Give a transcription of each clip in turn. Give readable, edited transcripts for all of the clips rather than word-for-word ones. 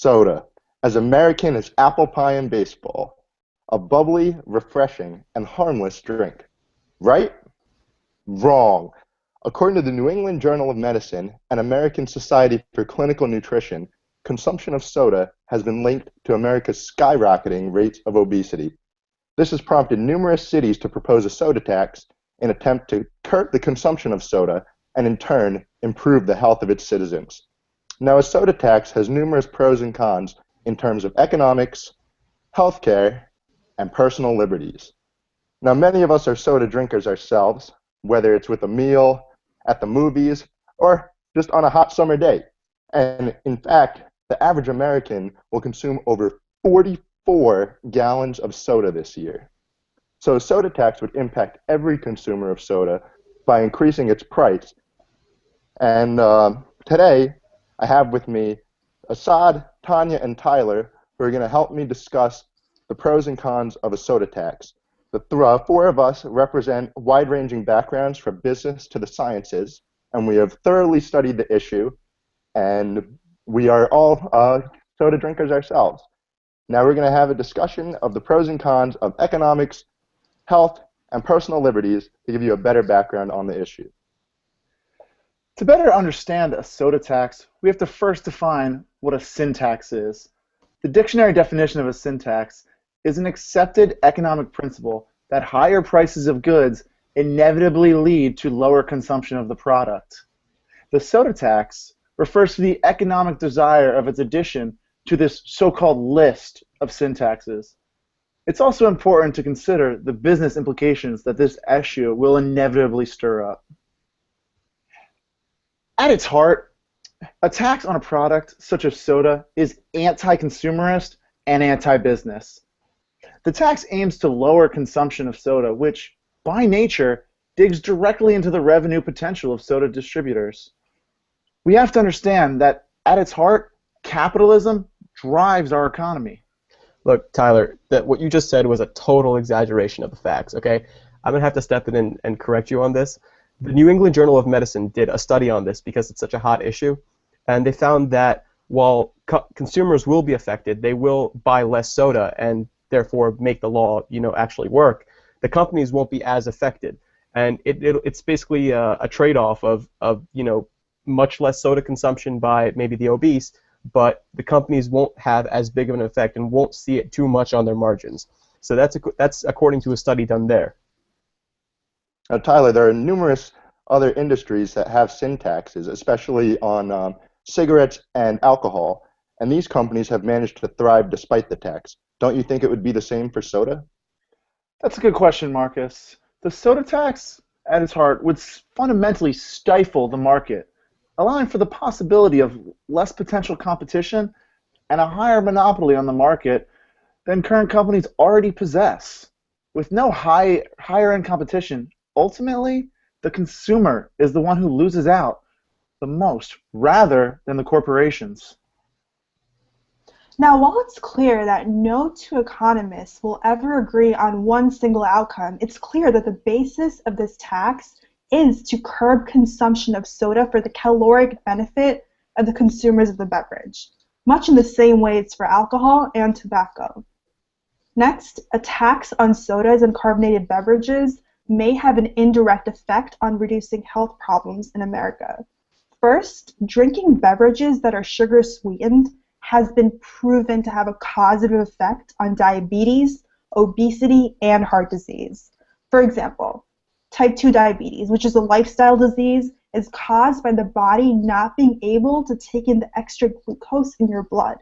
Soda, as American as apple pie and baseball. A bubbly, refreshing, and harmless drink. Right? Wrong. According to the New England Journal of Medicine and American Society for Clinical Nutrition, consumption of soda has been linked to America's skyrocketing rates of obesity. This has prompted numerous cities to propose a soda tax in an attempt to curb the consumption of soda and in turn improve the health of its citizens. Now, a soda tax has numerous pros and cons in terms of economics, healthcare, and personal liberties. Now, many of us are soda drinkers ourselves, whether it's with a meal, at the movies, or just on a hot summer day. And in fact, the average American will consume over 44 gallons of soda this year. So a soda tax would impact every consumer of soda by increasing its price. And today, I have with me Assad, Tanya, and Tyler, who are going to help me discuss the pros and cons of a soda tax. The four of us represent wide-ranging backgrounds from business to the sciences, and we have thoroughly studied the issue, and we are all soda drinkers ourselves. Now we're going to have a discussion of the pros and cons of economics, health, and personal liberties to give you a better background on the issue. To better understand a soda tax, we have to first define what a sin tax is. The dictionary definition of a sin tax is an accepted economic principle that higher prices of goods inevitably lead to lower consumption of the product. The soda tax refers to the economic desire of its addition to this so-called list of sin taxes. It's also important to consider the business implications that this issue will inevitably stir up. At its heart, a tax on a product such as soda is anti-consumerist and anti-business. The tax aims to lower consumption of soda, which, by nature, digs directly into the revenue potential of soda distributors. We have to understand that, at its heart, capitalism drives our economy. Look, Tyler, what you just said was a total exaggeration of the facts, okay? I'm going to have to step in and correct you on this. The New England Journal of Medicine did a study on this because it's such a hot issue, and they found that while consumers will be affected, they will buy less soda and therefore make the law, actually work. The companies won't be as affected, and it's basically a trade-off of much less soda consumption by maybe the obese, but the companies won't have as big of an effect and won't see it too much on their margins. So that's according to a study done there. Now, Tyler, there are numerous other industries that have sin taxes, especially on cigarettes and alcohol, and these companies have managed to thrive despite the tax. Don't you think it would be the same for soda? That's a good question, Marcus. The soda tax, at its heart, would fundamentally stifle the market, allowing for the possibility of less potential competition and a higher monopoly on the market than current companies already possess. With no higher-end competition, ultimately, the consumer is the one who loses out the most, rather than the corporations. Now, while it's clear that no two economists will ever agree on one single outcome, it's clear that the basis of this tax is to curb consumption of soda for the caloric benefit of the consumers of the beverage, much in the same way it's for alcohol and tobacco. Next, a tax on sodas and carbonated beverages may have an indirect effect on reducing health problems in America. First, drinking beverages that are sugar sweetened has been proven to have a causative effect on diabetes, obesity, and heart disease. For example, type 2 diabetes, which is a lifestyle disease, is caused by the body not being able to take in the extra glucose in your blood.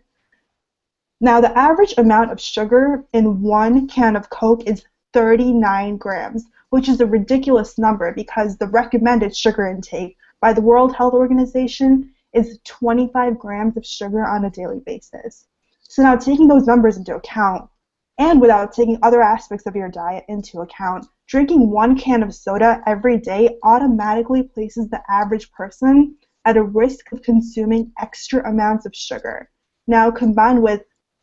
Now, the average amount of sugar in one can of Coke is 39 grams, which is a ridiculous number because the recommended sugar intake by the World Health Organization is 25 grams of sugar on a daily basis. So now, taking those numbers into account, and without taking other aspects of your diet into account, drinking one can of soda every day automatically places the average person at a risk of consuming extra amounts of sugar. Now, combined with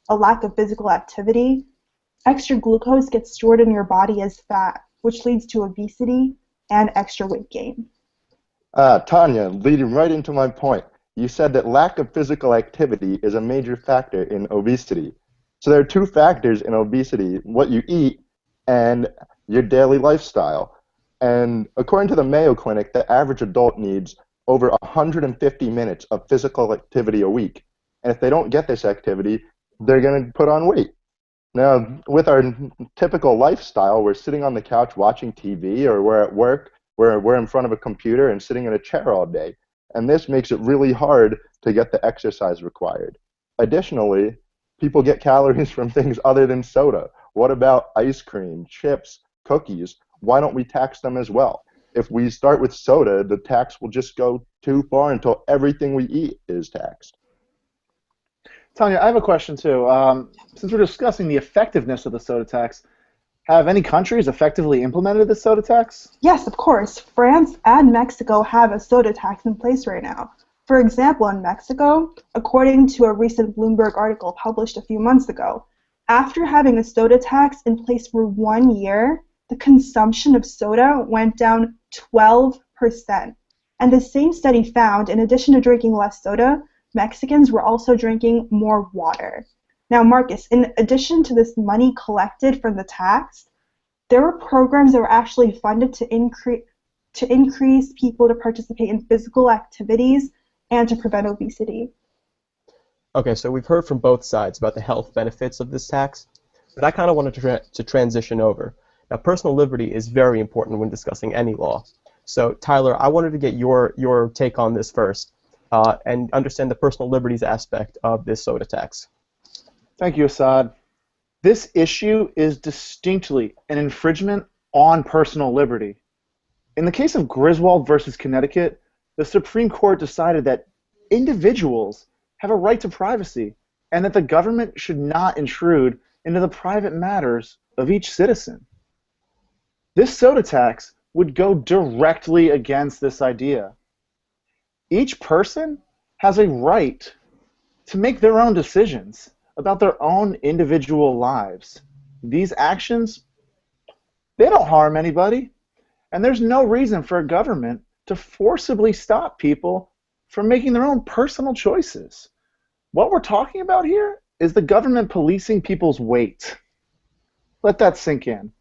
a lack of physical activity, extra glucose gets stored in your body as fat, which leads to obesity and extra weight gain. Tanya, leading right into my point. you said that lack of physical activity is a major factor in obesity. So there are two factors in obesity, what you eat and your daily lifestyle. And according to the Mayo Clinic, the average adult needs over 150 minutes of physical activity a week. And if they don't get this activity, they're going to put on weight. Now, with our typical lifestyle, we're sitting on the couch watching TV, or we're at work, we're in front of a computer and sitting in a chair all day. And this makes it really hard to get the exercise required. Additionally, people get calories from things other than soda. What about ice cream, chips, cookies? Why don't we tax them as well? If we start with soda, the tax will just go too far until everything we eat is taxed. Tanya, I have a question too. Since we're discussing the effectiveness of the soda tax, have any countries effectively implemented the soda tax? Yes, of course. France and Mexico have a soda tax in place right now. For example, in Mexico, according to a recent Bloomberg article published a few months ago, after having a soda tax in place for 1 year, the consumption of soda went down 12%. And the same study found, in addition to drinking less soda, Mexicans were also drinking more water. Now, Marcus, in addition to this money collected from the tax, there were programs that were actually funded to increase people to participate in physical activities and to prevent obesity. Okay, so we've heard from both sides about the health benefits of this tax, but I kind of wanted to transition over. Now, personal liberty is very important when discussing any law. So, Tyler, I wanted to get your take on this first and understand the personal liberties aspect of this soda tax. Thank you, Assad. This issue is distinctly an infringement on personal liberty. In the case of Griswold versus Connecticut, the Supreme Court decided that individuals have a right to privacy and that the government should not intrude into the private matters of each citizen. This soda tax would go directly against this idea. Each person has a right to make their own decisions about their own individual lives. These actions, they don't harm anybody, and there's no reason for a government to forcibly stop people from making their own personal choices. What we're talking about here is the government policing people's weight. Let that sink in.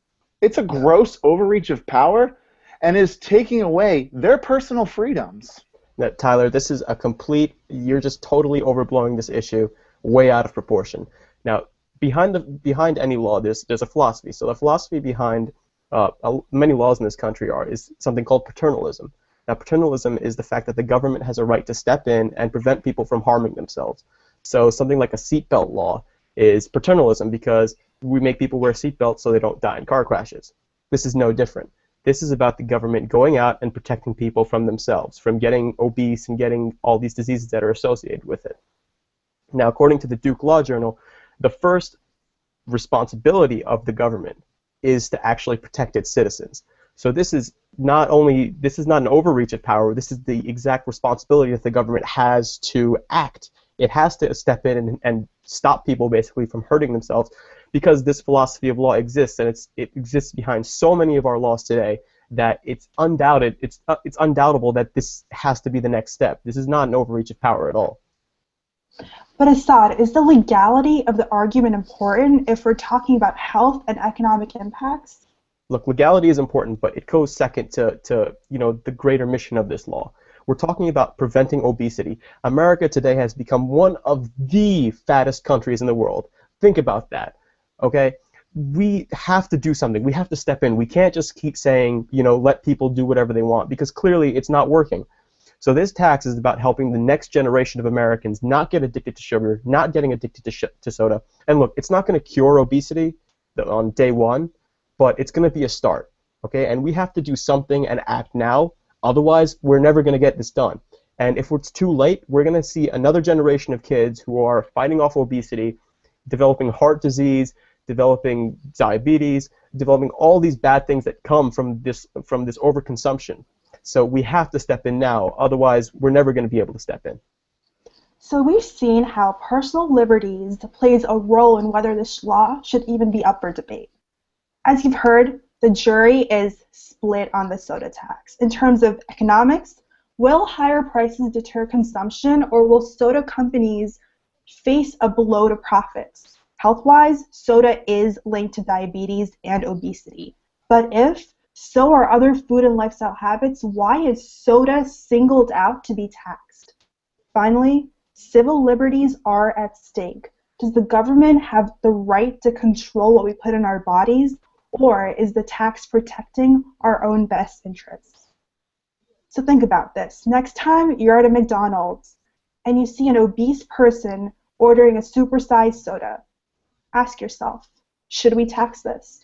It's a gross overreach of power and is taking away their personal freedoms. Now, Tyler, this is a complete, you're just totally overblowing this issue way out of proportion. Now, behind any law, there's a philosophy. So the philosophy behind many laws in this country is something called paternalism. Now, paternalism is the fact that the government has a right to step in and prevent people from harming themselves. So something like a seatbelt law is paternalism because we make people wear seatbelts so they don't die in car crashes. This is no different. This is about the government going out and protecting people from themselves, from getting obese and getting all these diseases that are associated with it. Now, according to the Duke Law Journal, the first responsibility of the government is to actually protect its citizens. So this is not an overreach of power, this is the exact responsibility that the government has to act. It has to step in and stop people basically from hurting themselves because this philosophy of law exists, and it exists behind so many of our laws today that it's undoubtable that this has to be the next step. This is not an overreach of power at all. But Assad, is the legality of the argument important if we're talking about health and economic impacts? Look, legality is important, but it goes second to the greater mission of this law. We're talking about preventing obesity. America today has become one of the fattest countries in the world. Think about that, okay? We have to do something. We have to step in. We can't just keep saying, let people do whatever they want, because clearly it's not working. So this tax is about helping the next generation of Americans not get addicted to sugar, not getting addicted to soda. And look, it's not going to cure obesity on day one, but it's going to be a start, okay? And we have to do something and act now. Otherwise, we're never going to get this done. And if it's too late, we're going to see another generation of kids who are fighting off obesity, developing heart disease, developing diabetes, developing all these bad things that come from this overconsumption. So we have to step in now. Otherwise, we're never going to be able to step in. So we've seen how personal liberties plays a role in whether this law should even be up for debate. As you've heard, the jury is split on the soda tax. In terms of economics, Will higher prices deter consumption, or will soda companies face a blow to profits? Health-wise, soda is linked to diabetes and obesity. But if so are other food and lifestyle habits, why is soda singled out to be taxed? Finally, civil liberties are at stake. Does the government have the right to control what we put in our bodies, or is the tax protecting our own best interests? So think about this. Next time you're at a McDonald's and you see an obese person ordering a supersized soda, ask yourself, should we tax this?